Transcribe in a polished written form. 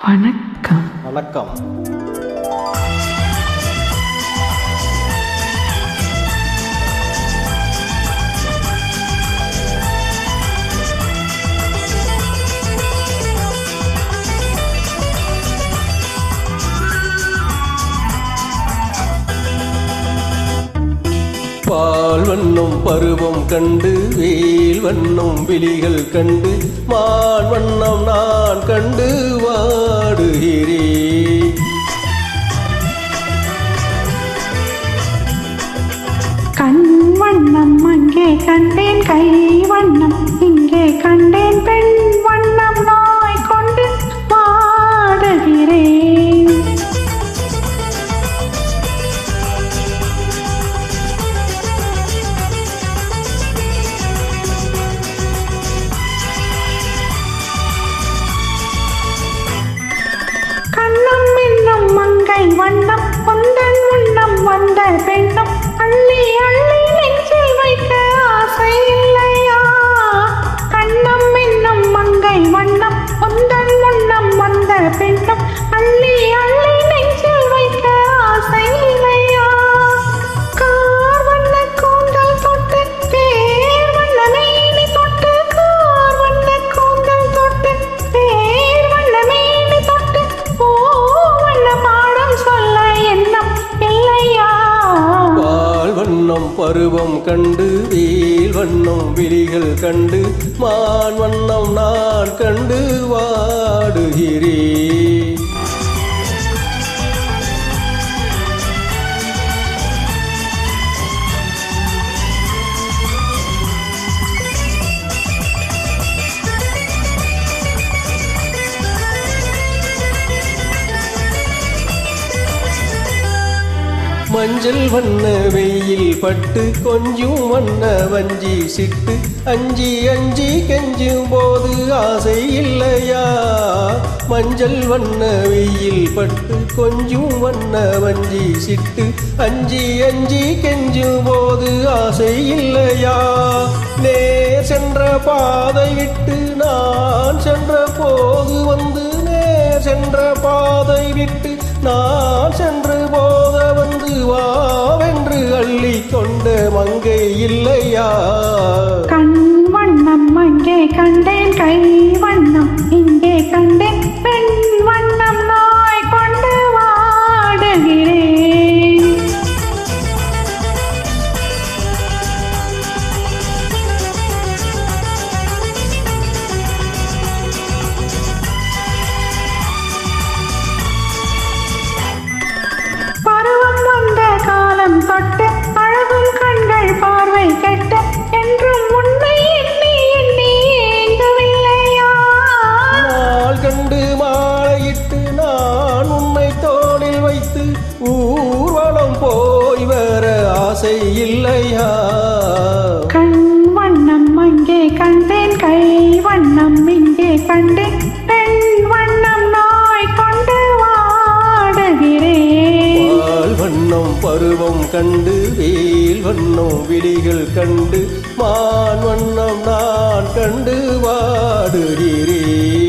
வணக்கம். வணக்கம். பால் வண்ணம் பருவம் கண்டு வேல் வண்ணம் விழிகள் கண்டு மான் வண்ணம் நான் கண்டு வாடுகிறேன். கண் வண்ணம் அங்கே கண்டேன், கை வண்ணம் இங்கே கண்டேன், பெண் வண்ணம் நாய் கொண்டு வாடுகிறேன். மங்கை வண்ணம் பொந்தன் உண்ணம் வந்த பெண்ணும் அள்ளி அள்ளி நெஞ்சில் வைக்க ஆசை இல்லையா? கண்ணம் என்னும் மங்கை வண்ணம் பொந்தன் உண்ணம் வந்த பெண்ணும் அள்ளி அள்ளி நெஞ்சில் வைக்க ஆசை இல்லையா? கார் வண்ண கூந்தல் தொட்டு தேர் வண்ண மேனி தொட்டு, கார் வண்ண கூந்தல் தொட்டு தேர் வண்ண மேனி தொட்டு வண்ணம் பருவம் கண்டு வேல் வண்ணம் விழிகள் கண்டு மான் வண்ணம் நான் கண்டு வாடுகிறேன். மஞ்சள் வண்ண வெயில் பட்டு கொஞ்சம் வண்ண வஞ்சி சிட்டு அஞ்சி அஞ்சி கெஞ்சும் போது ஆசை இல்லையா? மஞ்சள் வண்ண வெயில் பட்டு கொஞ்சம் வண்ண வஞ்சி சிட்டு அஞ்சி அஞ்சி கெஞ்சும் போது ஆசை இல்லையா? நேர் சென்ற பாதை விட்டு நான் சென்ற போது வந்து, நேர் சென்ற பாதை விட்டு நான் சென்று போத வந்து வாவென்று அள்ளி கொண்ட மங்கை இல்லையா? கண் வண்ணம் அங்கே கண்டேன், கை வண்ணம் இங்கே கண்டேன், பெண் வண்ணம் நாய் கொண்டு வாடுகிறேன். காலம் தொட்டு அழகும் கண்கள் பார்வை கெட்ட என்றும் உன்னை எண்ணி எண்ணி ஏங்கவில்லையா? நாள் கண்டு மாலையிட்டு நான் உன்னை தோளில் வைத்து ஊர்வலம் போய் வர ஆசை இல்லையா? கண் வண்ணம் அங்கே கண்டேன், கை வண்ணம் இங்கே கண்டேன், பெண் வண்ணம் நாய் கொண்டு வாடுகிறேன். வண்ணம் பருவம் கண்டு வேல் வண்ணம் விழிகள் கண்டு மான் வண்ணம் நான் கண்டு வாடுகிறேன்.